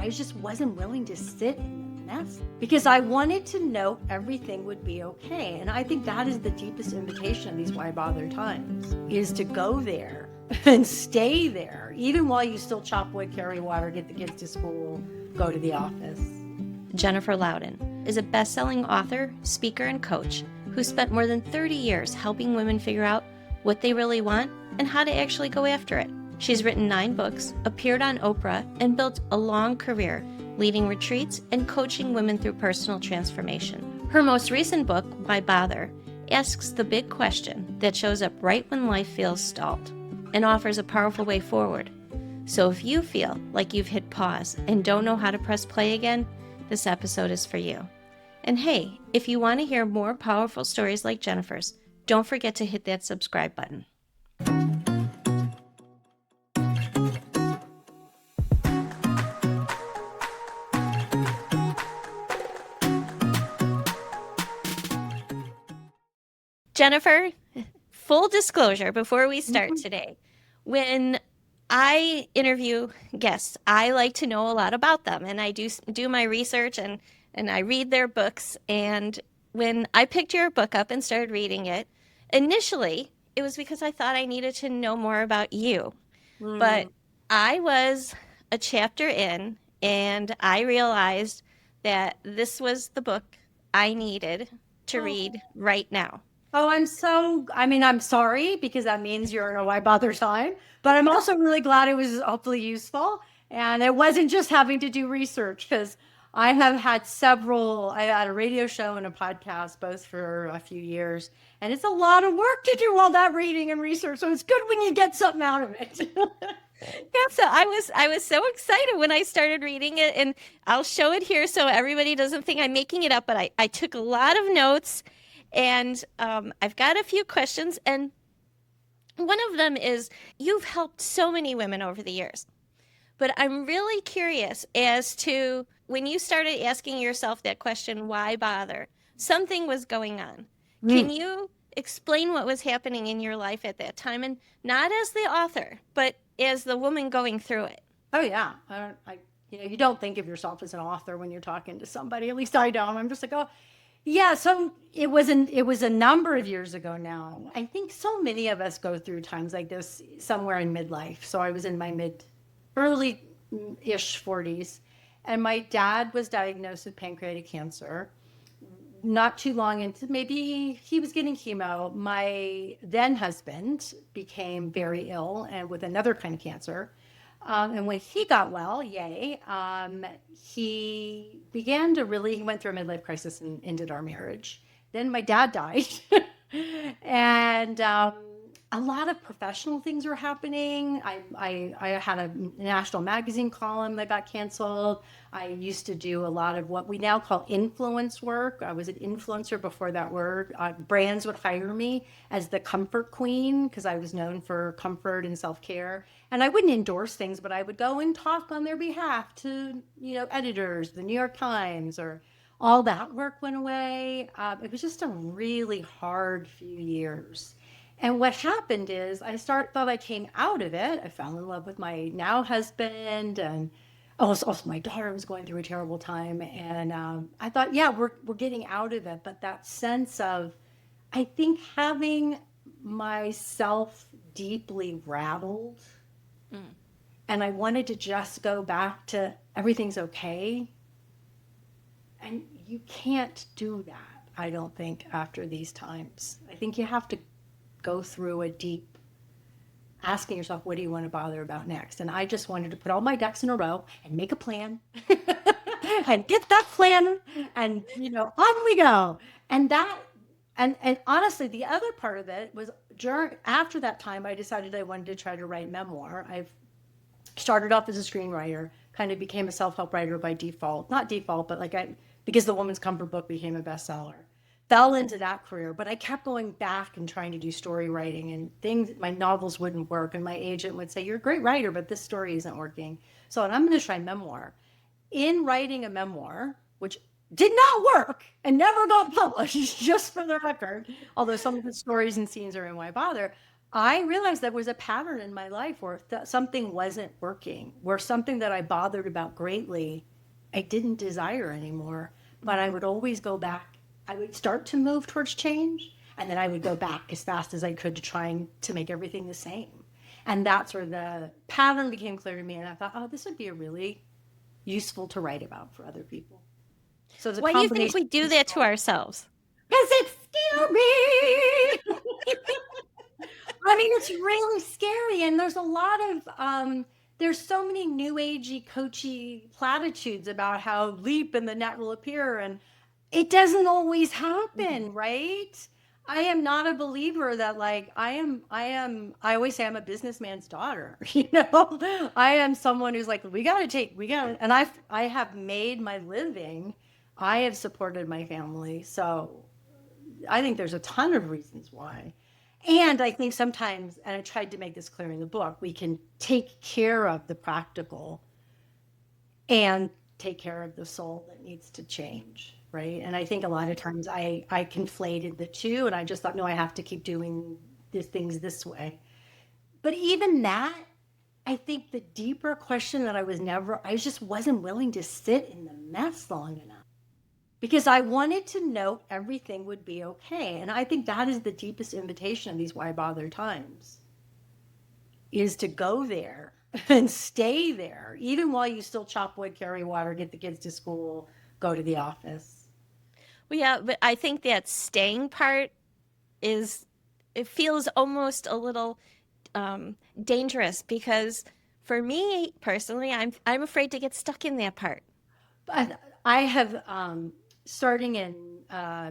I just wasn't willing to sit in the mess because I wanted to know everything would be okay. And I think that is the deepest invitation of these Why Bother times, is to go there and stay there, even while you still chop wood, carry water, get the kids to school, go to the office. Jennifer Louden is a best-selling author, speaker, and coach who spent more than 30 years helping women figure out what they really want and how to actually go after it. She's written 9 books, appeared on Oprah, and built a long career leading retreats and coaching women through personal transformation. Her most recent book, Why Bother, asks the big question that shows up right when life feels stalled and offers a powerful way forward. So if you feel like you've hit pause and don't know how to press play again, this episode is for you. And hey, if you want to hear more powerful stories like Jennifer's, don't forget to hit that subscribe button. Jennifer, full disclosure before we start today, when I interview guests, I like to know a lot about them, and I do my research and I read their books. And when I picked your book up and started reading it, initially it was because I thought I needed to know more about you. But I was a chapter in, and I realized that this was the book I needed to read right now. Oh, I'm sorry, because that means you're in a Why Bother time, but I'm also really glad it was hopefully useful. And it wasn't just having to do research, because I had a radio show and a podcast, both for a few years, and it's a lot of work to do all that reading and research. So it's good when you get something out of it. Yeah, so I was so excited when I started reading it, and I'll show it here so everybody doesn't think I'm making it up, but I took a lot of notes. And I've got a few questions, and one of them is, you've helped so many women over the years, but I'm really curious as to when you started asking yourself that question, why bother? Something was going on. Can you explain what was happening in your life at that time, and not as the author, but as the woman going through it? Oh yeah, you don't think of yourself as an author when you're talking to somebody. At least I don't. I'm just like, oh. Yeah, so it was a number of years ago now. I think so many of us go through times like this somewhere in midlife. So I was in my early-ish 40s, and my dad was diagnosed with pancreatic cancer. Not too long into, maybe he was getting chemo, my then husband became very ill and with another kind of cancer. And when he got well, yay, he went through a midlife crisis and ended our marriage. Then my dad died. And a lot of professional things were happening. I had a national magazine column that got canceled. I used to do a lot of what we now call influence work. I was an influencer before that word. Brands would hire me as the comfort queen because I was known for comfort and self-care. And I wouldn't endorse things, but I would go and talk on their behalf to, editors, the New York Times, or all that work went away. It was just a really hard few years. And what happened is thought I came out of it. I fell in love with my now husband, and also my daughter was going through a terrible time. And I thought, yeah, we're getting out of it. But that sense of, I think, having myself deeply rattled, and I wanted to just go back to everything's okay. And you can't do that, I don't think, after these times. I think you have to go through a deep asking yourself, what do you want to bother about next? And I just wanted to put all my ducks in a row and make a plan and get that plan, and on we go. And honestly, the other part of it was after that time, I decided I wanted to try to write memoir. I've started off as a screenwriter, kind of became a self-help writer by default. Not default, but because the Woman's Comfort book became a bestseller. Fell into that career, but I kept going back and trying to do story writing, and my novels wouldn't work, and my agent would say, you're a great writer, but this story isn't working. So I'm going to try memoir. In writing a memoir, which did not work and never got published, just for the record, although some of the stories and scenes are in Why Bother, I realized there was a pattern in my life where something wasn't working, where something that I bothered about greatly, I didn't desire anymore. But I would always go back. I would start to move towards change, and then I would go back as fast as I could to trying to make everything the same. And that's where the pattern became clear to me. And I thought, oh, this would be a really useful to write about for other people. So it's a Why do you think combination. we do that to ourselves? Because it's scary. I mean, it's really scary. And there's a lot of, there's so many new agey, coachy platitudes about how leap and the net will appear. And it doesn't always happen, right? I am not a believer that like I always say I'm a businessman's daughter, you know? I am someone who's like, and I have made my living. I have supported my family. So I think there's a ton of reasons why. And I think sometimes, and I tried to make this clear in the book, we can take care of the practical and take care of the soul that needs to change, right? And I think a lot of times I conflated the two, and I just thought, no, I have to keep doing these things this way. But even that, I think the deeper question that I just wasn't willing to sit in the mess long enough because I wanted to know everything would be okay. And I think that is the deepest invitation of these Why Bother times, is to go there and stay there, even while you still chop wood, carry water, get the kids to school, go to the office. Well, yeah, but I think that staying part is, it feels almost a little dangerous because for me personally, I'm afraid to get stuck in that part. But I have, starting in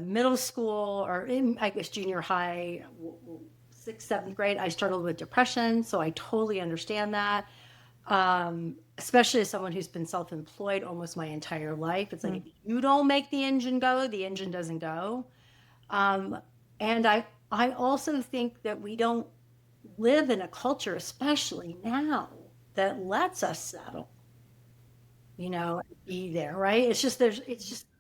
middle school or in, I guess, junior high, sixth, seventh grade, I struggled with depression. So I totally understand that. Especially as someone who's been self-employed almost my entire life. It's like, if you don't make the engine go, the engine doesn't go. And I also think that we don't live in a culture, especially now, that lets us settle, you know, be there, right?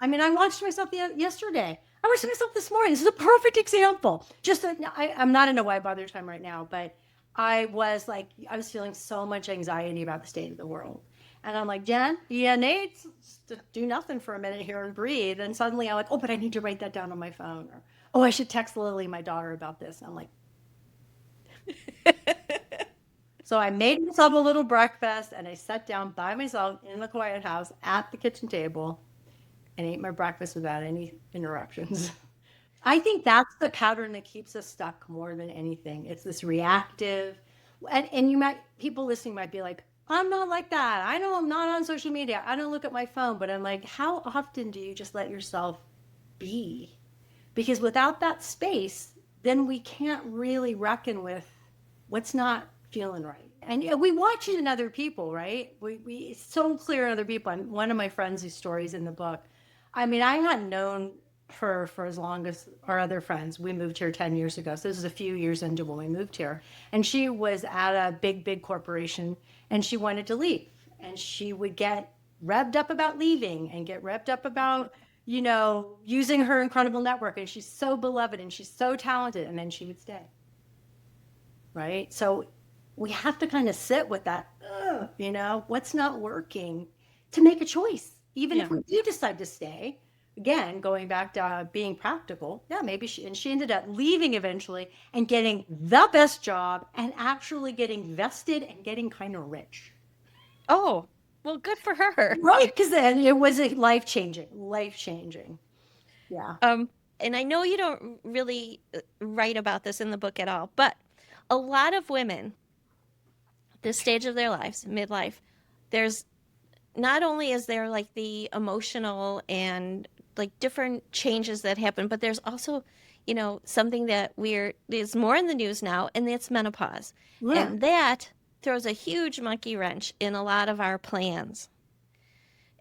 I mean, I watched myself yesterday. I watched myself this morning. This is a perfect example. I'm not in a Why Bother time right now, but I was feeling so much anxiety about the state of the world. And I'm like, Jen, yeah, Nate, do nothing for a minute here and breathe. And suddenly I'm like, oh, but I need to write that down on my phone. Or, oh, I should text Lily, my daughter, about this. I'm like, so I made myself a little breakfast and I sat down by myself in the quiet house at the kitchen table and ate my breakfast without any interruptions. I think that's the pattern that keeps us stuck more than anything. It's this reactive, and people listening might be like, I'm not like that. I know I'm not on social media. I don't look at my phone, but I'm like, how often do you just let yourself be? Because without that space, then we can't really reckon with what's not feeling right. And we watch it in other people, right? It's so clear in other people. And one of my friends whose stories in the book, I mean, I hadn't known her for as long as our other friends. We moved here 10 years ago. So this is a few years into when we moved here. And she was at a big corporation and she wanted to leave. And she would get revved up about leaving and get revved up about, you know, using her incredible network. And she's so beloved and she's so talented. And then she would stay. Right? So we have to kind of sit with that, you know, what's not working, to make a choice. Even if we do decide to stay, again, going back to being practical, maybe she ended up leaving eventually and getting the best job and actually getting vested and getting kind of rich. Oh, well, good for her. Right, because then it was life changing. Yeah. And I know you don't really write about this in the book at all, but a lot of women, this stage of their lives, midlife, there's not only is there like the emotional and like different changes that happen, but there's also, you know, something that is more in the news now, and that's menopause. Yeah. And that throws a huge monkey wrench in a lot of our plans.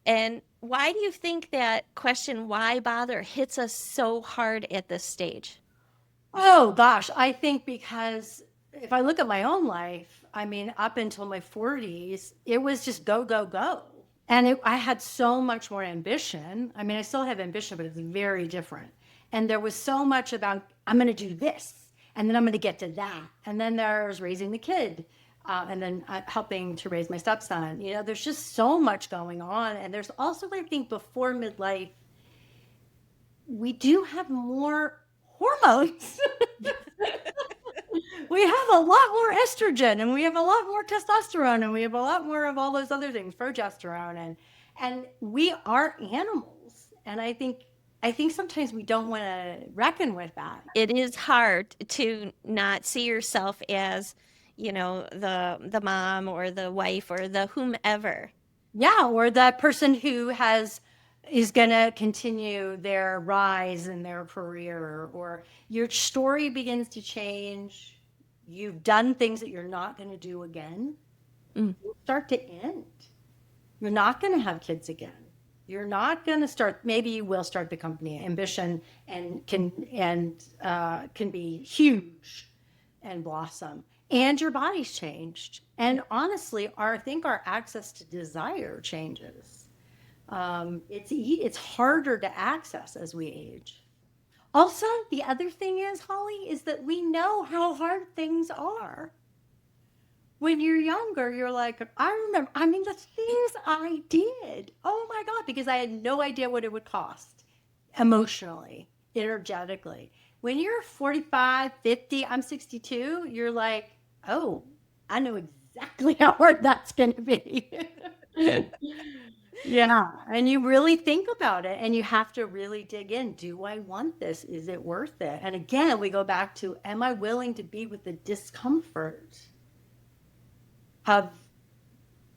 And why do you think that question, why bother, hits us so hard at this stage? Oh gosh, I think because if I look at my own life, I mean, up until my 40s, it was just go, go, go. And I had so much more ambition. I mean, I still have ambition, but it's very different. And there was so much about, I'm going to do this. And then I'm going to get to that. And then there's raising the kid. And then helping to raise my stepson. There's just so much going on. And there's also, I think, before midlife, we do have more hormones. We have a lot more estrogen, and we have a lot more testosterone, and we have a lot more of all those other things, progesterone, and we are animals. And I think sometimes we don't want to reckon with that. It is hard to not see yourself as, the mom or the wife or the whomever. Yeah, or that person who is going to continue their rise in their career, or your story begins to change. You've done things that you're not going to do again. You start to end. You're not going to have kids again. You're not going to start. Maybe you will start the company. Ambition and can be huge and blossom. And your body's changed. And honestly, I think our access to desire changes. It's harder to access as we age. Also, the other thing is, Holly, is that we know how hard things are. When you're younger, you're like, the things I did. Oh my God, because I had no idea what it would cost emotionally, energetically. When you're 45, 50, I'm 62, you're like, oh, I know exactly how hard that's going to be. Yeah. And you really think about it, and you have to really dig in. Do I want this? Is it worth it? And again, we go back to, am I willing to be with the discomfort of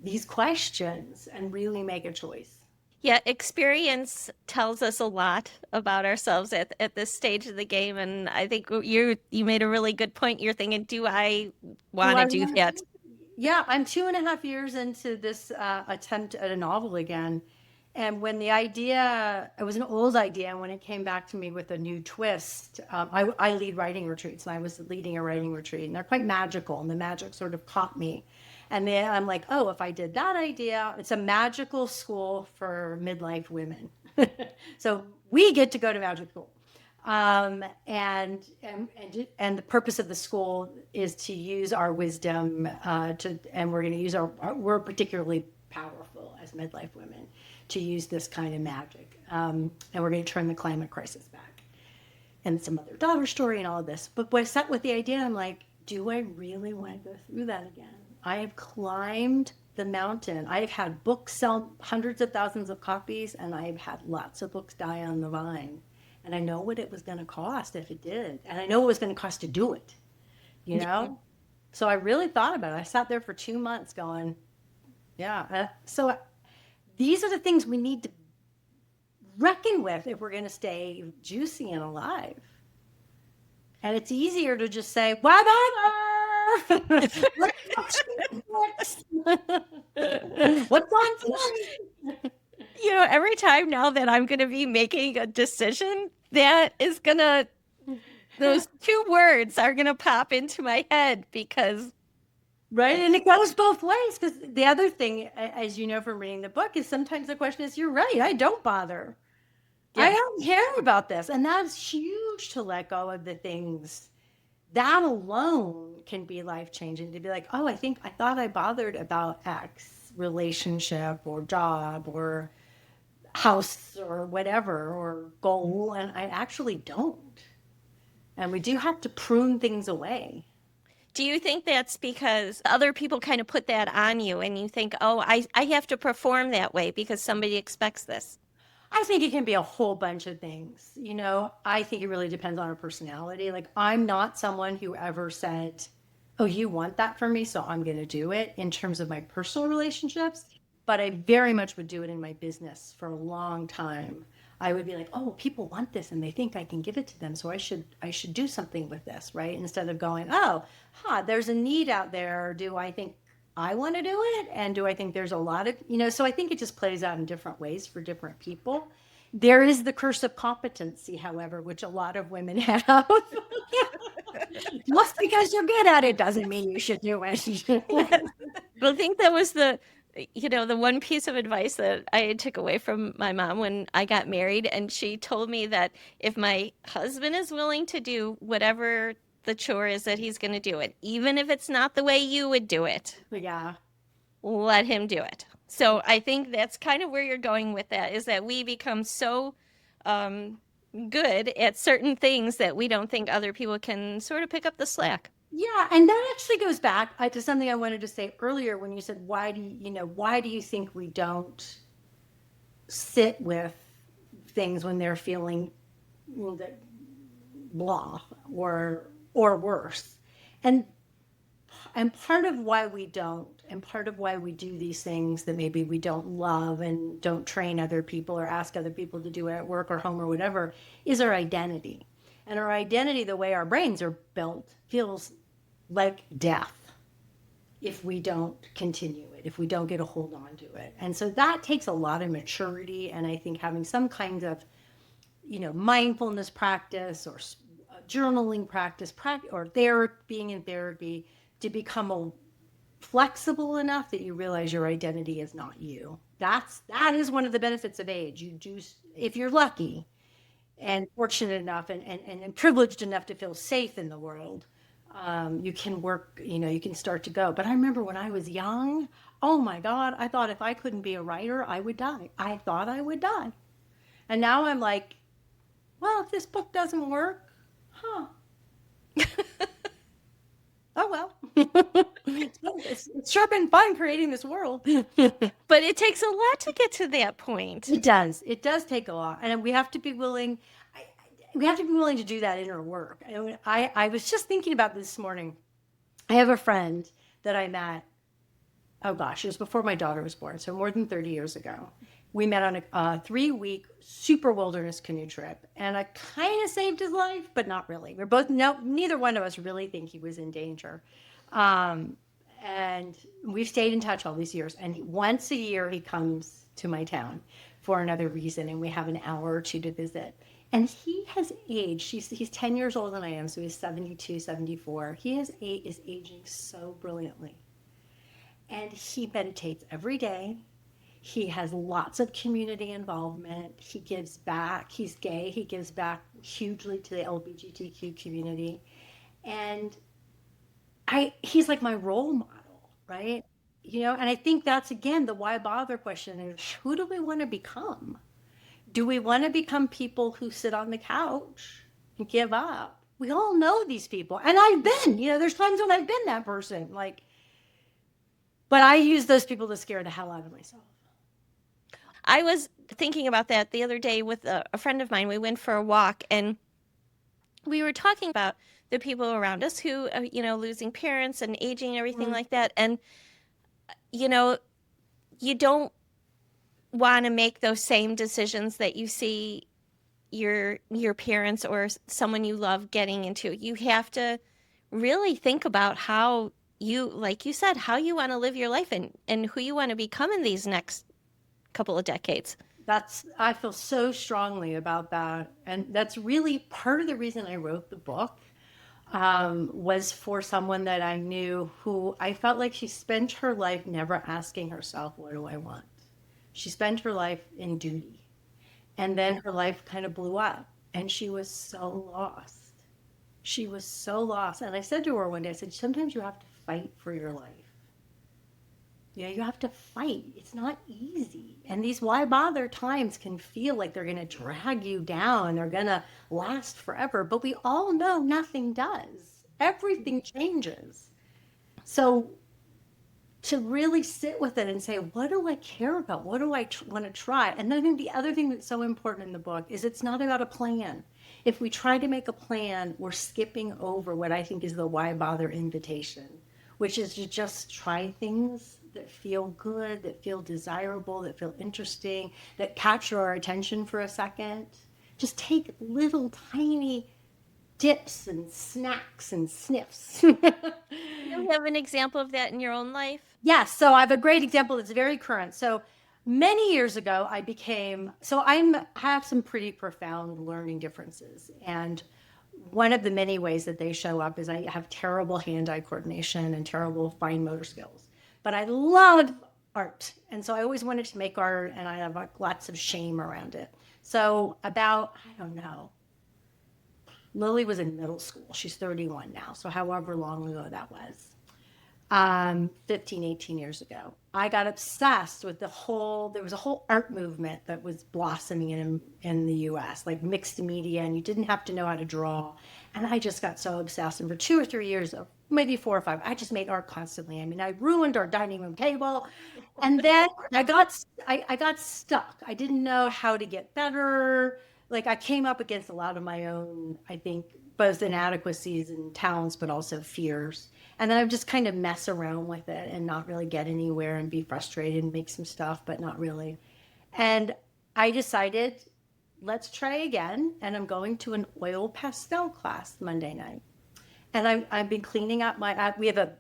these questions and really make a choice? Yeah, experience tells us a lot about ourselves at this stage of the game. And I think you made a really good point. You're thinking, do I want to do that? Yeah, I'm 2.5 years into this attempt at a novel again. And when the idea, it was an old idea, and when it came back to me with a new twist, I lead writing retreats, and I was leading a writing retreat, and they're quite magical, and the magic sort of caught me. And then I'm like, oh, if I did that idea, it's a magical school for midlife women. So we get to go to magic school. And the purpose of the school is to use our wisdom and we're going to use we're particularly powerful as midlife women to use this kind of magic. And we're going to turn the climate crisis back. And it's a mother-daughter story and all of this. But when I sat with the idea, I'm like, do I really want to go through that again? I have climbed the mountain. I've had books sell hundreds of thousands of copies, and I've had lots of books die on the vine. And I know what it was going to cost if it did. And I know what it was going to cost to do it, So I really thought about it. I sat there for 2 months going, yeah. So these are the things we need to reckon with if we're going to stay juicy and alive. And it's easier to just say, why bother? What's on tonight? Every time now that I'm going to be making a decision, that is going to, those two words are going to pop into my head because. Right. And it goes both ways, because the other thing, as you know from reading the book, is sometimes the question is, you're right, I don't bother. Yeah. I don't care about this. And that's huge, to let go of the things. That alone can be life-changing, to be like, oh, I thought I bothered about X relationship or job or house or whatever or goal, and I actually don't. And we do have to prune things away. Do you think that's because other people kind of put that on you and you think, oh, I have to perform that way because somebody expects this? I think it can be a whole bunch of things. I think it really depends on our personality. Like, I'm not someone who ever said, oh, you want that from me, so I'm going to do it, in terms of my personal relationships. But I very much would do it in my business for a long time. I would be like, oh, people want this and they think I can give it to them, so I should do something with this, right? Instead of going, oh, there's a need out there. Do I think I want to do it? And do I think there's a lot of, so I think it just plays out in different ways for different people. There is the curse of competency, however, which a lot of women have. Just because you're good at it doesn't mean you should do it. I think that was the one piece of advice that I took away from my mom when I got married. And she told me that if my husband is willing to do whatever the chore is that he's going to do it. Even if it's not the way you would do it, Yeah. let him do it. So I think that's kind of where you're going with that, is that we become so um, good at certain things that we don't think other people can sort of pick up the slack. Yeah, and that actually goes back to something I wanted to say earlier when you said, why do you think we don't sit with things when they're feeling that blah or worse? And part of why we don't, and part of why we do these things that maybe we don't love and don't train other people or ask other people to do it at work or home or whatever, is our identity. And our identity, the way our brains are built, feels like death if we don't continue it, if we don't get a hold on to it. And so that takes a lot of maturity. And I think having some kind of, mindfulness practice or journaling practice, or being in therapy to become flexible enough that you realize your identity is not you. That is one of the benefits of age. You do, if you're lucky and fortunate enough and privileged enough to feel safe in the world, you can work, you can start to go. But I remember when I was young, oh my God, I thought if I couldn't be a writer, I would die. I thought I would die. And now I'm like, well, if this book doesn't work, huh. Oh, well. It's sure been fun creating this world. But it takes a lot to get to that point. It does. It does take a lot. And we have to be willing. We have to be willing to do that inner work. I was just thinking about this morning. I have a friend that I met, oh gosh, it was before my daughter was born, so more than 30 years ago. We met on a 3-week super wilderness canoe trip, and I kind of saved his life, but not really. We're both, no, neither one of us really think he was in danger. And we've stayed in touch all these years. And once a year, he comes to my town for another reason, and we have an hour or two to visit. And he has aged. He's 10 years older than I am, so he's 72, 74. He is aging so brilliantly. And he meditates every day. He has lots of community involvement. He gives back. He's gay. He gives back hugely to the LGBTQ community. And he's like my role model, right? And I think that's, again, the why bother question is, who do we want to become? Do we want to become people who sit on the couch and give up? We all know these people. And I've been, there's times when I've been that person, but I use those people to scare the hell out of myself. I was thinking about that the other day with a friend of mine. We went for a walk and we were talking about the people around us who, losing parents and aging and everything like that. And, you don't want to make those same decisions that you see your parents or someone you love getting into. You have to really think about how you, like you said, how you want to live your life and who you want to become in these next couple of decades. I feel so strongly about that. And that's really part of the reason I wrote the book, was for someone that I knew who I felt like she spent her life never asking herself, what do I want? She spent her life in duty. And then her life kind of blew up and she was so lost. She was so lost. And I said to her one day, I said, sometimes you have to fight for your life. You have to fight. It's not easy. And these why bother times can feel like they're going to drag you down. They're going to last forever. But we all know nothing does. Everything changes. So to really sit with it and say, what do I care about? What do I want to try? And then I think the other thing that's so important in the book is it's not about a plan. If we try to make a plan, we're skipping over what I think is the why bother invitation, which is to just try things that feel good, that feel desirable, that feel interesting, that capture our attention for a second. Just take little tiny dips and snacks and sniffs. You have an example of that in your own life? Yes. So I have a great example that's very current. So many years ago, I have some pretty profound learning differences. And one of the many ways that they show up is I have terrible hand-eye coordination and terrible fine motor skills. But I love art. And so I always wanted to make art, and I have lots of shame around it. So about, I don't know, Lily was in middle school. She's 31 now. So however long ago that was. 15, 18 years ago. I got obsessed with there was a whole art movement that was blossoming in the US, like mixed media, and you didn't have to know how to draw. And I just got so obsessed. And for 2 or 3 years, maybe 4 or 5, I just made art constantly. I mean, I ruined our dining room table. And then I got stuck. I didn't know how to get better. Like I came up against a lot of my own, I think, both inadequacies and talents, but also fears. And then I would just kind of mess around with it and not really get anywhere and be frustrated and make some stuff, but not really. And I decided, let's try again. And I'm going to an oil pastel class Monday night. And I've been cleaning up we have a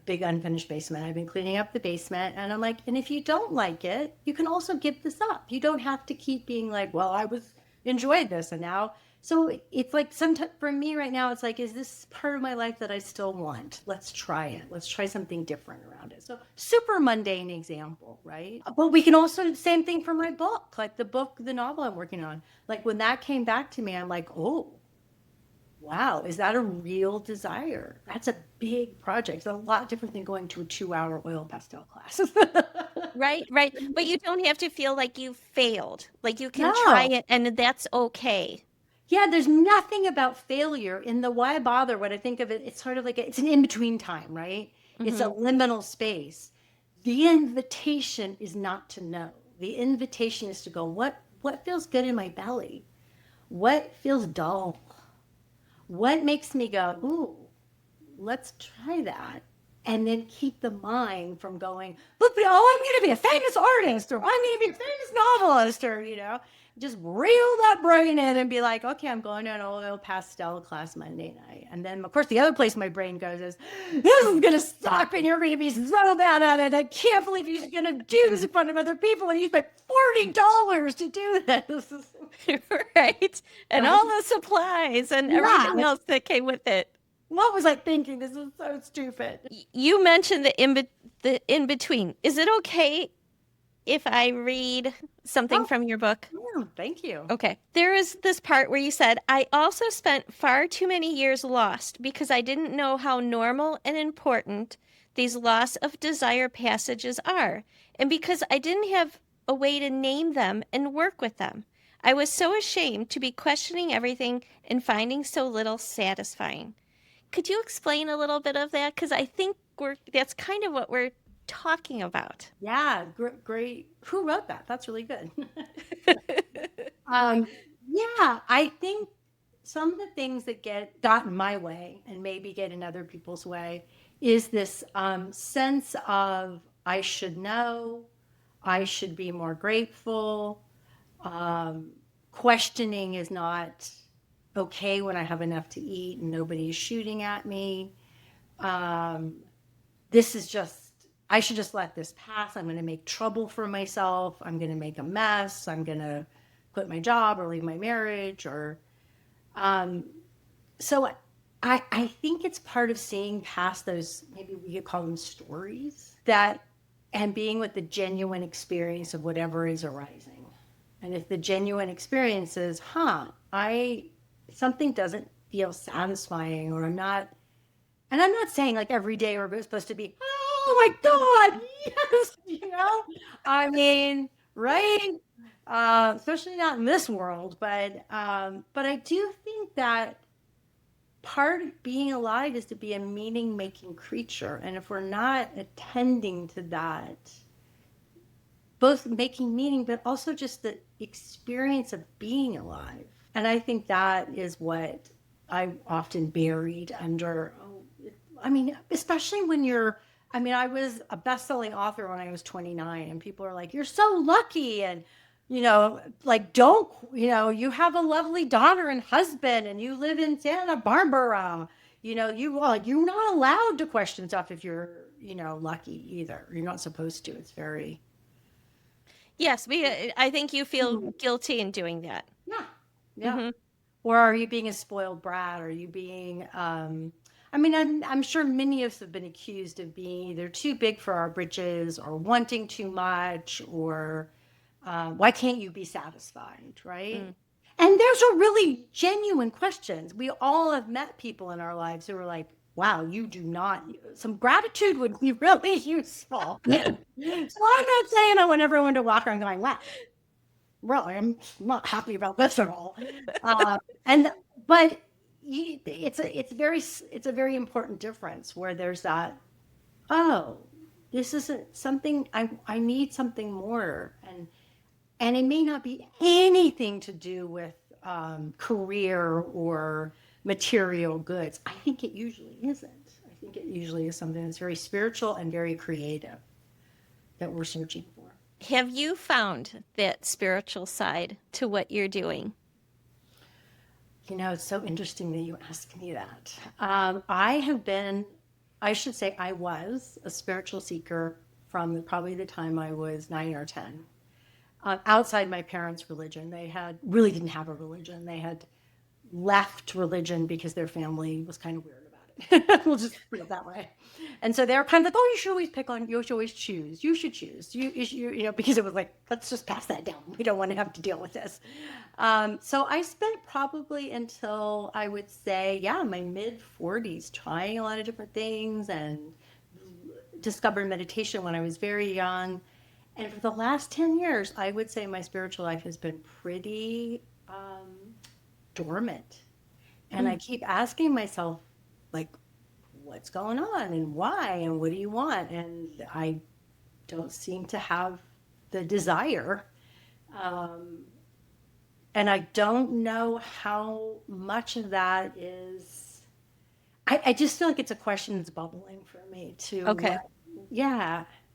big unfinished basement. I've been cleaning up the basement. And I'm like, and if you don't like it, you can also give this up. You don't have to keep being like, well, enjoyed this. And now so it's like sometimes for me right now, it's like, is this part of my life that I still want? Let's try it. Let's try something different around it. So super mundane example, right? But we can also do the same thing for my book, like the novel I'm working on. Like when that came back to me, I'm like, oh, wow, is that a real desire? That's a big project. It's a lot different than going to a 2-hour oil pastel class. Right, right. But you don't have to feel like you failed. Like you can try No. it and that's okay. Yeah, there's nothing about failure in the why bother. When I think of it, it's sort of like it's an in between time, right? It's a Hmm. liminal space. The invitation is not to know. The invitation is to go, what feels good in my belly? What feels dull? What makes me go, ooh, let's try that. And then keep the mind from going, look, oh, I'm going to be a famous artist, or I'm going to be a famous novelist, or, just reel that brain in and be like, okay, I'm going to an oil pastel class Monday night. And then, of course, the other place my brain goes is, this is going to suck, and you're going to be so bad at it. I can't believe you're going to do this in front of other people, and you spent $40 to do this. Right. And Right? all the supplies and everything Yeah. else that came with it. What was I thinking? This is so stupid. You mentioned the in between. Is it okay if I read something Oh, from your book? yeah, thank you. Okay. There is this part where you said, I also spent far too many years lost because I didn't know how normal and important these loss of desire passages are, and because I didn't have a way to name them and work with them. I was so ashamed to be questioning everything and finding so little satisfying. Could you explain a little bit of that? Because I think that's kind of what we're talking about. Yeah, great. Who wrote that? That's really good. Um, yeah, I think some of the things that got in my way and maybe get in other people's way is this sense of I should know, I should be more grateful. Um, Questioning is not okay when I have enough to eat and nobody's shooting at me. Um, this is just, I should just let this pass. I'm going to make trouble for myself. I'm going to make a mess. I'm going to quit my job or leave my marriage or um, so I think it's part of seeing past those, maybe we could call them stories, that and being with the genuine experience of whatever is arising. And if the genuine experience is, something doesn't feel satisfying, or and I'm not saying like every day we're supposed to be, oh my God, yes, I mean, right? Especially not in this world, but I do think that part of being alive is to be a meaning making creature. And if we're not attending to that, both making meaning, but also just the experience of being alive. And I think that is what I often buried under. I mean, especially when I was a best-selling author when I was 29, and people are like, "You're so lucky," and like, don't, you have a lovely daughter and husband, and you live in Santa Barbara. You're not allowed to question stuff if you're, lucky either. You're not supposed to. It's very, Yes, I think you feel guilty in doing that. yeah, yeah. Hmm. Or are you being a spoiled brat? Are you being, I mean, I'm sure many of us have been accused of being either too big for our britches or wanting too much or why can't you be satisfied, right? Mm. And those are really genuine questions. We all have met people in our lives who are like, wow, you do not, some gratitude would be really useful. So I'm not saying I want everyone to walk around going, wow, really, I'm not happy about this at all. And, but it's a very important difference where there's that, oh, this isn't something, I need something more. And it may not be anything to do with career or material goods. I think it usually isn't. I think it usually is something that's very spiritual and very creative that we're searching for. Have you found that spiritual side to what you're doing? You know, it's so interesting that you ask me that. I should say, I was a spiritual seeker from probably the time I was 9 or 10. Outside my parents' religion, they really didn't have a religion. They had left religion because their family was kind of weird about it. We'll just put it that way. And so they're kind of like, oh, you should always choose. You should choose. You know, because it was like, let's just pass that down. We don't want to have to deal with this. So I spent probably until I would say, yeah, my mid 40s trying a lot of different things and discovered meditation when I was very young. And for the last 10 years, I would say my spiritual life has been pretty dormant. And I keep asking myself, like, what's going on and why and what do you want? And I don't seem to have the desire. And I don't know how much of that is. I just feel like it's a question that's bubbling for me to, Okay.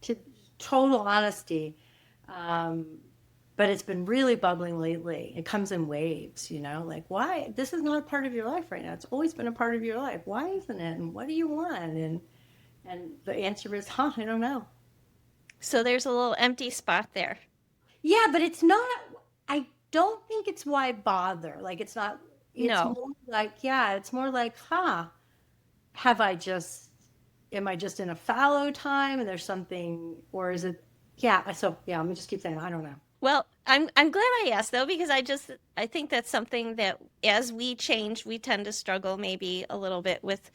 to total honesty. But it's been really bubbling lately. It comes in waves, you know, like why this is not a part of your life right now. It's always been a part of your life. Why isn't it? And what do you want? And the answer is, I don't know. So there's a little empty spot there. Yeah, but it's not. I don't think it's why bother. Like it's not. It's No. more like it's more like, have I just am I just in a fallow time and there's something, or is it? Yeah. So let me just keep saying I don't know. Well, I'm glad I asked though, because I think that's something that as we change, we tend to struggle maybe a little bit with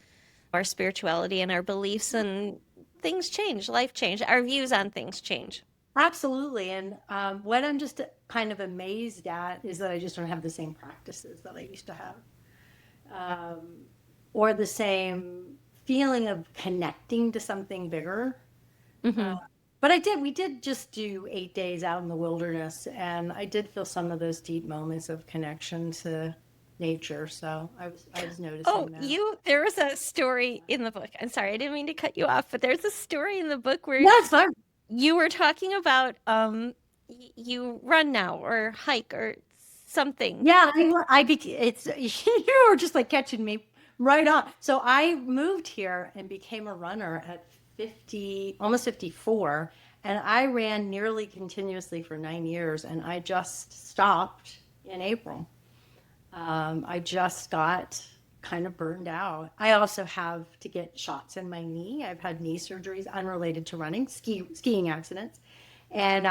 our spirituality and our beliefs, and things change, life change, our views on things change. Absolutely. And what I'm just kind of amazed at is that I just don't have the same practices that I used to have, or the same feeling of connecting to something bigger. But we did just do 8 days out in the wilderness, and I did feel some of those deep moments of connection to nature. So I was noticing Oh, that. there was a story in the book. I'm sorry, I didn't mean to cut you off, but there's a story in the book where Yes, fun. you were talking about you run now or hike or something. Yeah, it's you were just like catching me right on. So I moved here and became a runner at 50, almost 54, and I ran nearly continuously for 9 years, and I just stopped in April. I just got kind of burned out. I also have to get shots in my knee. I've had knee surgeries unrelated to running, skiing accidents, and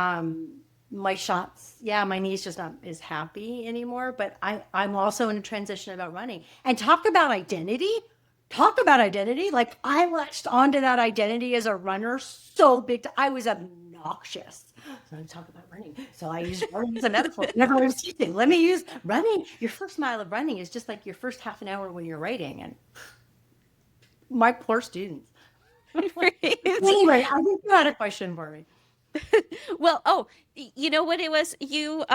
my shots, my knee's just not as happy anymore. But I'm also in a transition about running. And talk about identity. Talk about identity. Like I latched onto that identity as a runner so big. I was obnoxious. So I talk about running. So I use running as a metaphor. Never was teaching. Let me use running. Your first mile of running is just like your first half an hour when you're writing. And my poor students. Anyway, I think you had a question for me. Well, you know what it was? You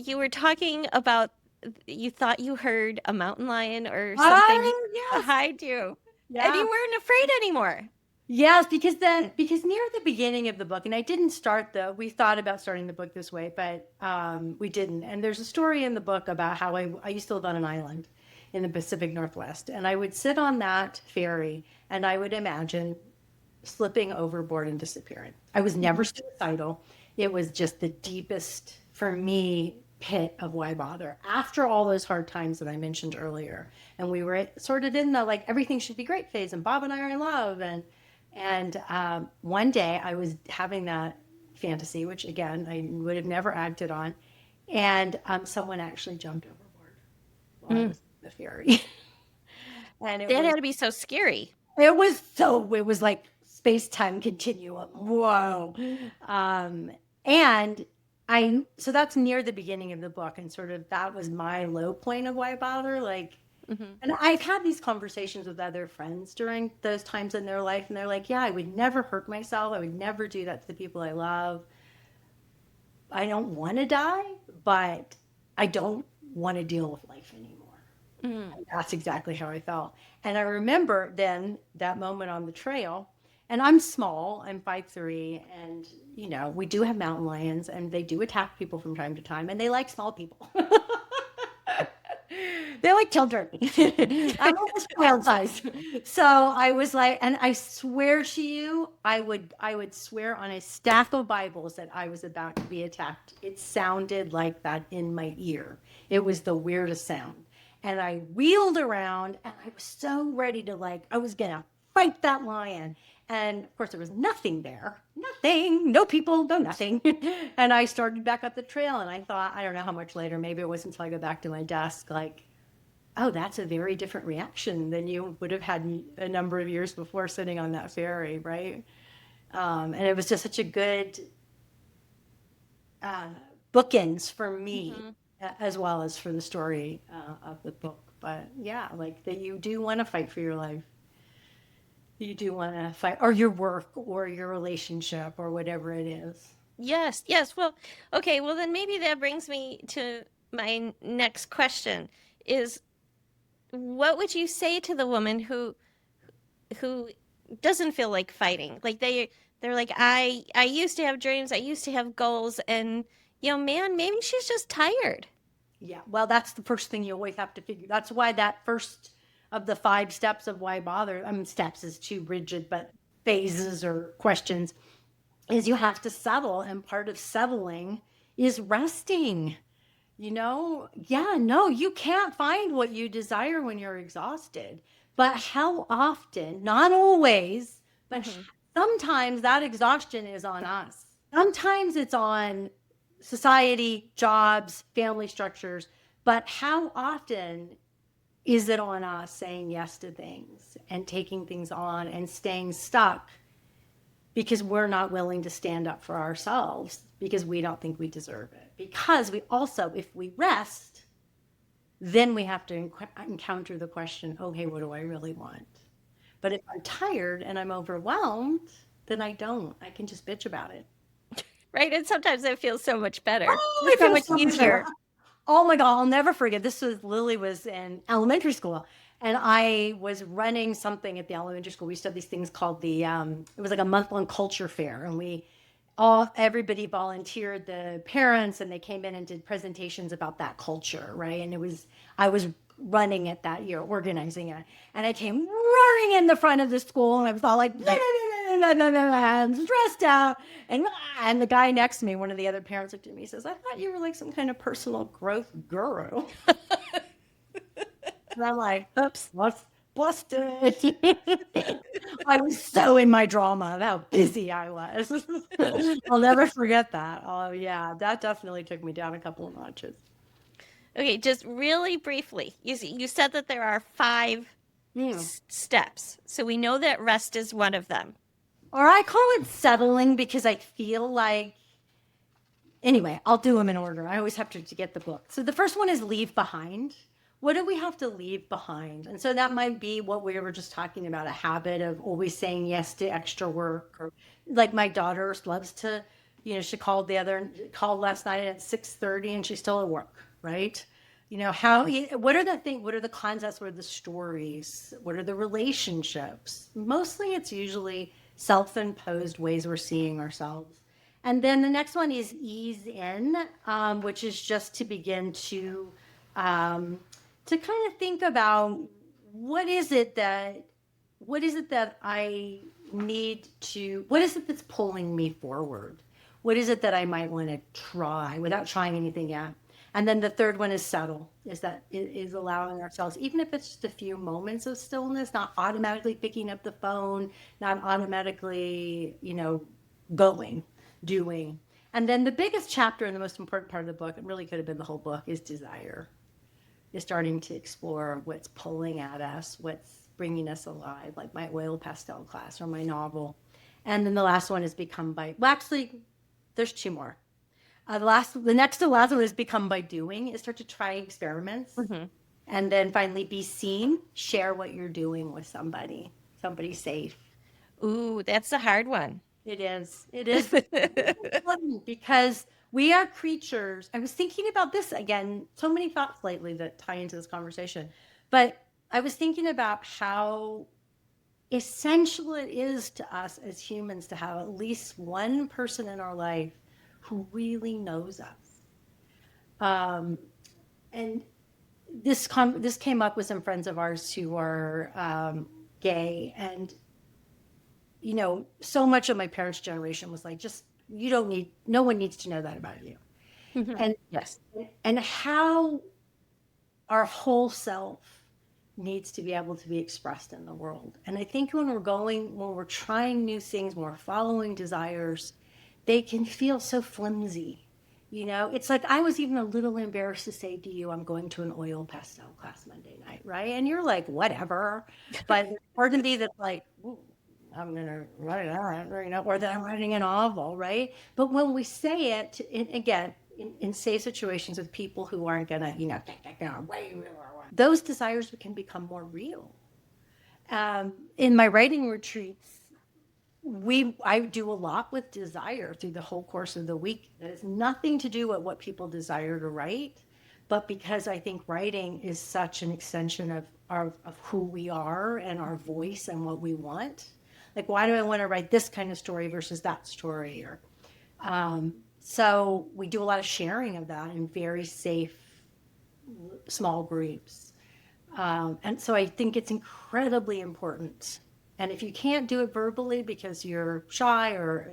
were talking about you thought you heard a mountain lion or something Yes. behind you. Yeah. And you weren't afraid anymore. Yes, because near the beginning of the book, and I didn't we thought about starting the book this way, but we didn't. And there's a story in the book about how I used to live on an island in the Pacific Northwest, and I would sit on that ferry and I would imagine slipping overboard and disappearing. I was never suicidal. It was just the deepest, for me, pit of why bother. After all those hard times that I mentioned earlier, and we were sort of in the like everything should be great phase, and Bob and I are in love, and one day I was having that fantasy, which again I would have never acted on, And someone actually jumped overboard while I was in the ferry. And That had to be so scary. it was like space-time continuum. Whoa. Um, and so that's near the beginning of the book. And sort of that was my low point of why bother. Like, Hmm. and I've had these conversations with other friends during those times in their life. And they're like, yeah, I would never hurt myself. I would never do that to the people I love. I don't want to die, but I don't want to deal with life anymore. Mm. And that's exactly how I felt. And I remember then that moment on the trail, and I'm small, I'm 5'3", and we do have mountain lions and they do attack people from time to time, and they like small people. They like children. I'm almost child size. So I was like, and I swear to you, I would swear on a stack of Bibles that I was about to be attacked. It sounded like that in my ear. It was the weirdest sound. And I wheeled around and I was so ready to, like, I was gonna fight that lion. And of course there was nothing there. Nothing, no people, no nothing. And I started back up the trail and I thought, I don't know how much later, maybe it wasn't until I got back to my desk, like, oh, that's a very different reaction than you would have had a number of years before sitting on that ferry, right? And it was just such a good uh, bookends for me, Hmm. as well as for the story of the book. But yeah, like that you do want to fight for your life. You do want to fight, or your work, or your relationship, or whatever it is. Yes, yes. Well, okay. Well, then maybe that brings me to my next question is what would you say to the woman who doesn't feel like fighting? Like they're like I used to have dreams, I used to have goals, and man, maybe she's just tired. Yeah, well, that's the first thing you always have to figure. That's why that first of the 5 steps of why bother, I mean, steps is too rigid, but phases or questions is you have to settle. And part of settling is resting. Yeah, no, you can't find what you desire when you're exhausted. But how often, not always, but Hmm. sometimes that exhaustion is on us. Sometimes it's on society, jobs, family structures. But how often is it on us saying yes to things and taking things on and staying stuck because we're not willing to stand up for ourselves because we don't think we deserve it? Because we also, if we rest, then we have to encounter the question, okay, what do I really want? But if I'm tired and I'm overwhelmed, then I don't. I can just bitch about it. Right? And sometimes it feels so much better. Oh, I It's so feel much so much better. easier. Oh my God, I'll never forget. Lily was in elementary school, and I was running something at the elementary school. We used to have these things called it was like a month-long culture fair, and everybody volunteered, the parents, and they came in and did presentations about that culture, right? And I was running it that year, organizing it, and I came roaring in the front of the school, and I was all like, I'm stressed out, and the guy next to me, one of the other parents, looked at me and says, I thought you were like some kind of personal growth guru. And I'm like, oops, what's busted? I was so in my drama of how busy I was. I'll never forget that. Oh yeah, that definitely took me down a couple of notches. Okay, just really briefly. You said that there are five Yeah. steps. So we know that rest is one of them. Or I call it settling because I feel like, anyway, I'll do them in order. I always have to get the book. So the first one is leave behind. What do we have to leave behind? And so that might be what we were just talking about, a habit of always saying yes to extra work. Or like my daughter loves to, she called last night at 6:30 and she's still at work, right? What are the concepts, what are the stories, what are the relationships? Mostly it's usually self-imposed ways we're seeing ourselves. And then the next one is ease in, which is just to begin um, to kind of think about what is it that I need to, what is it that's pulling me forward? What is it that I might want to try without trying anything yet? And then the third one is settle, is allowing ourselves, even if it's just a few moments of stillness, not automatically picking up the phone, not automatically, going, doing. And then the biggest chapter and the most important part of the book, it really could have been the whole book, is desire. Is starting to explore what's pulling at us, what's bringing us alive, like my oil pastel class or my novel. And then the last one is become by, well, actually, there's two more. The next to last one is become by doing, is start to try experiments. Mm-hmm. And then finally be seen, share what you're doing with somebody safe. Ooh, that's a hard one. It is. It is important because we are creatures. I was thinking about this again, so many thoughts lately that tie into this conversation. But I was thinking about how essential it is to us as humans to have at least one person in our life who really knows us. And this came up with some friends of ours who are gay, and so much of my parents' generation was like, just you don't need, no one needs to know that about you, and Yes. and how our whole self needs to be able to be expressed in the world. And I think when we're trying new things, when we're following desires, they can feel so flimsy. It's like I was even a little embarrassed to say to you, I'm going to an oil pastel class Monday night, right? And you're like, whatever. But there's part of me that's like, ooh, I'm going to write it out, or that I'm writing a novel, right? But when we say it, again, in safe situations with people who aren't going to, those desires can become more real. In my writing retreats, I do a lot with desire through the whole course of the week. That has nothing to do with what people desire to write, but because I think writing is such an extension of who we are and our voice and what we want. Like, why do I want to write this kind of story versus that story? So we do a lot of sharing of that in very safe, small groups. And so I think it's incredibly important. And if you can't do it verbally because you're shy or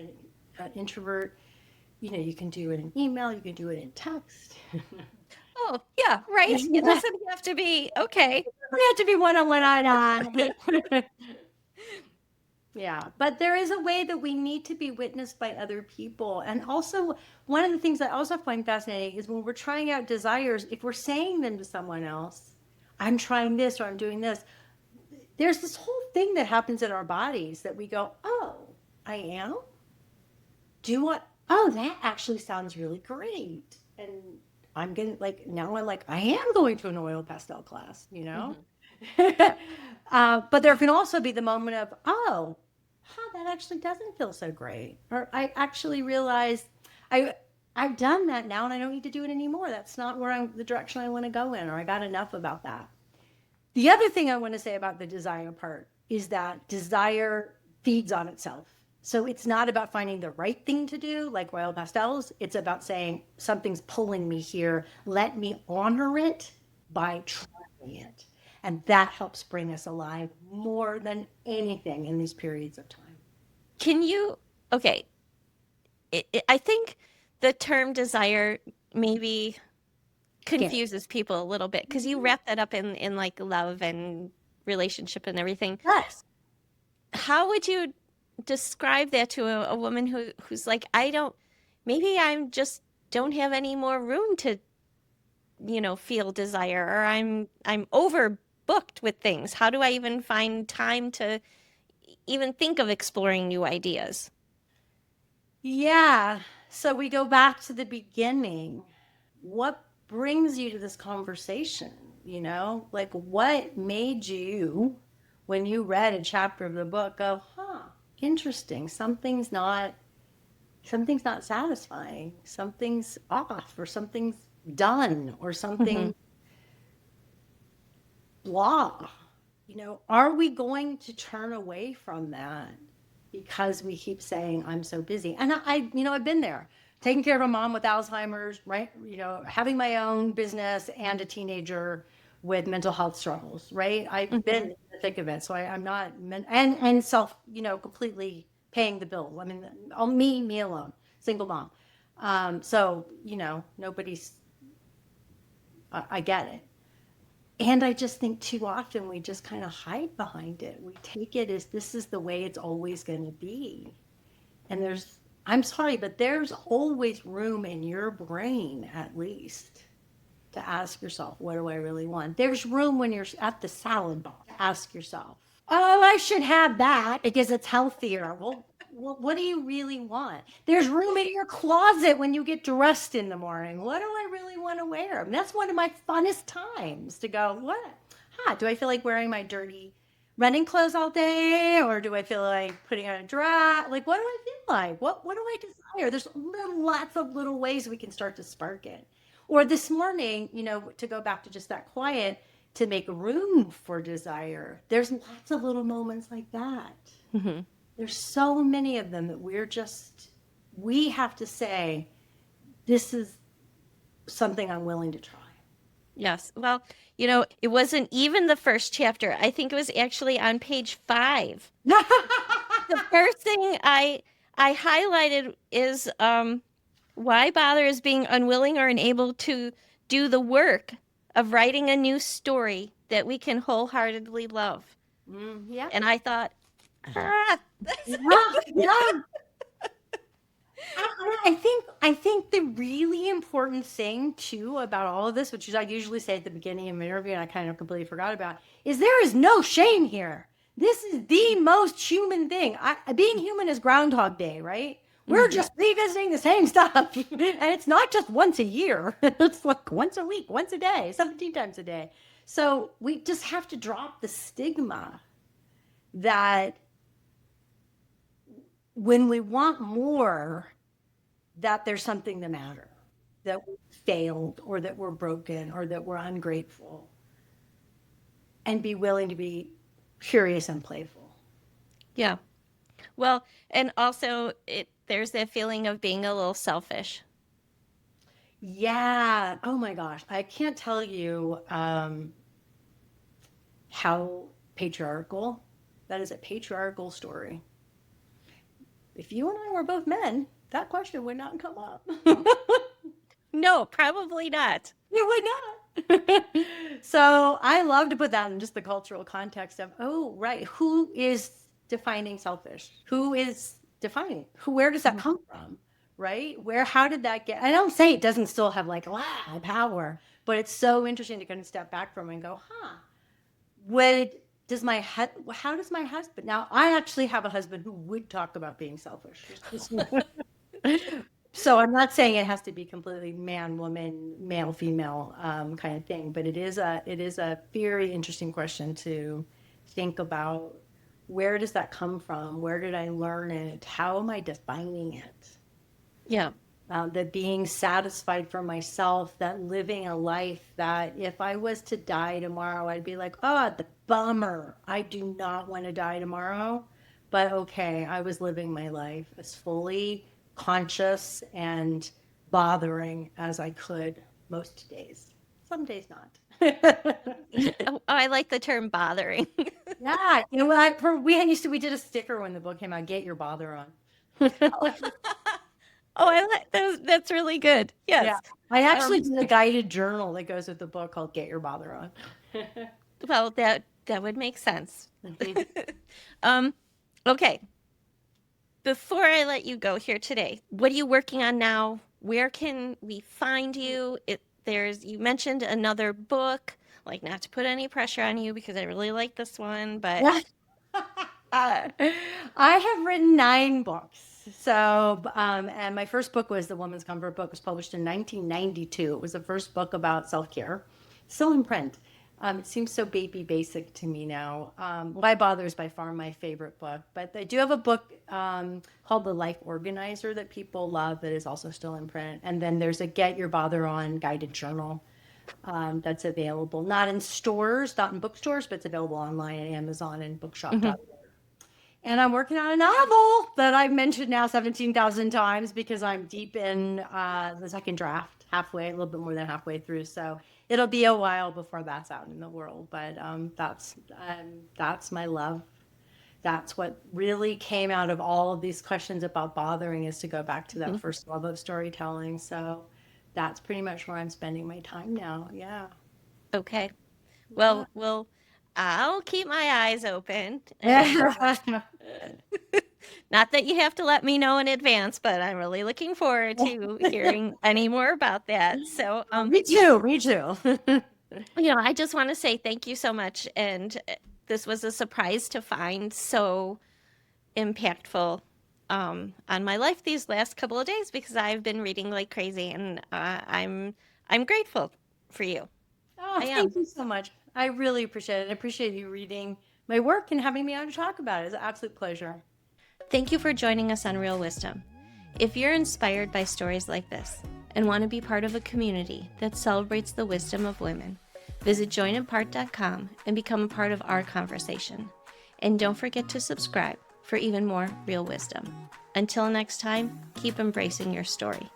an introvert, you can do it in email, you can do it in text. Oh, yeah, right. It doesn't have to be okay. We have to be one-on-one on. Yeah, but there is a way that we need to be witnessed by other people. And also, one of the things I also find fascinating is when we're trying out desires, if we're saying them to someone else, I'm trying this or I'm doing this, there's this whole thing that happens in our bodies that we go, oh, I am? Do what? Oh, that actually sounds really great. And I'm getting like, now I'm like, I am going to an oil pastel class, But there can also be the moment of, oh, that actually doesn't feel so great. Or I actually realized I've done that now and I don't need to do it anymore. That's not the direction I want to go in, or I got enough about that. The other thing I want to say about the desire part is that desire feeds on itself. So it's not about finding the right thing to do, like oil pastels. It's about saying something's pulling me here. Let me honor it by trying it. And that helps bring us alive more than anything in these periods of time. Can you, okay, I think the term desire maybe confuses people a little bit because you wrap that up in like love and relationship and everything. Yes. How would you describe that to a woman who's like, maybe I'm just don't have any more room to, feel desire, or I'm overbooked with things. How do I even find time to even think of exploring new ideas? Yeah. So we go back to the beginning. What brings you to this conversation? Like what made you, when you read a chapter of the book, go, interesting. Something's not satisfying. Something's off, or something's done, or something blah. Are we going to turn away from that because we keep saying, I'm so busy? And I've been there, taking care of a mom with Alzheimer's, right? Having my own business and a teenager with mental health struggles, right? I've been in the thick of it. So I'm not, and self, completely paying the bills. I mean, me alone, single mom. So, nobody's, I get it. And I just think too often we just kind of hide behind it. We take it as this is the way it's always going to be. And there's I'm sorry, but there's always room in your brain, at least, to ask yourself, what do I really want? There's room when you're at the salad bar to ask yourself, oh, I should have that because it's healthier. Well, what do you really want? There's room in your closet when you get dressed in the morning. What do I really want to wear? And that's one of my funnest times to go, what? Do I feel like wearing my dirty running clothes all day, or do I feel like putting on a dress? Like, what do I feel like? What do I desire? There's lots of little ways we can start to spark it. Or this morning, to go back to just that quiet, to make room for desire. There's lots of little moments like that. Mm-hmm. There's so many of them that we have to say, this is something I'm willing to try. Yes. Well, it wasn't even the first chapter. I think it was actually on page 5. The first thing I highlighted is why bother is being unwilling or unable to do the work of writing a new story that we can wholeheartedly love. Yeah. And I thought, Yeah, yeah. I think the really important thing too about all of this, which is I usually say at the beginning of an interview, and I kind of completely forgot about, is there is no shame here. This is the most human thing. Being human is Groundhog Day, right? We're just revisiting the same stuff, and it's not just once a year. It's like once a week, once a day, 17 times a day. So we just have to drop the stigma that when we want more, that there's something the matter, that we failed or that we're broken or that we're ungrateful, and be willing to be curious and playful. yeah. Well, and also there's that feeling of being a little selfish. Yeah. Oh my gosh. I can't tell you how patriarchal that is, a patriarchal story. If you and I were both men, that question would not come up. No, probably not. It would not. So I love to put that in just the cultural context of, oh, right, who is defining selfish? Who is defining? Where does that come from? Right? How did that get? I don't say it doesn't still have like power, but it's so interesting to kind of step back from it and go, how does my husband, now I actually have a husband who would talk about being selfish. So I'm not saying it has to be completely man, woman, male, female kind of thing, but it is a very interesting question to think about. Where does that come from? Where did I learn it? How am I defining it? Yeah. That being satisfied for myself, that living a life that if I was to die tomorrow, I'd be like, oh, the bummer. I do not want to die tomorrow. But okay, I was living my life as fully conscious and bothering as I could most days. Some days not. Oh, I like the term bothering. Yeah, we did a sticker when the book came out, "Get your bother on." Oh, I like that's really good. Yeah, Yes. I actually did a guided journal that goes with the book called "Get Your Bother On." Well, that would make sense. Okay. Before I let you go here today, what are you working on now? Where can we find you? You mentioned another book, like not to put any pressure on you because I really like this one, but Yeah. I have written 9 books. So, and my first book was The Woman's Comfort Book. It was published in 1992. It was the first book about self-care. Still in print. It seems so baby basic to me now. Why Bother is by far my favorite book. But I do have a book called The Life Organizer that people love that is also still in print. And then there's a Get Your Bother On guided journal that's available. Not in stores, not in bookstores, but it's available online at Amazon and bookshop.org. And I'm working on a novel that I've mentioned now 17,000 times because I'm deep in the second draft, a little bit more than halfway through. So it'll be a while before that's out in the world. But that's my love. That's what really came out of all of these questions about bothering, is to go back to that first love of storytelling. So that's pretty much where I'm spending my time now. Yeah. okay. Well, I'll keep my eyes open. Yeah. Not that you have to let me know in advance, but I'm really looking forward to hearing any more about that. So, Me too. Me too. I just want to say thank you so much. And this was a surprise to find so impactful on my life these last couple of days because I've been reading like crazy, and I'm grateful for you. Oh, I am. thank you so much. I really appreciate it. I appreciate you reading my work and having me on to talk about it. It's an absolute pleasure. Thank you for joining us on Real Wisdom. If you're inspired by stories like this and want to be part of a community that celebrates the wisdom of women, visit joinempart.com and become a part of our conversation. And don't forget to subscribe for even more real wisdom. Until next time, keep embracing your story.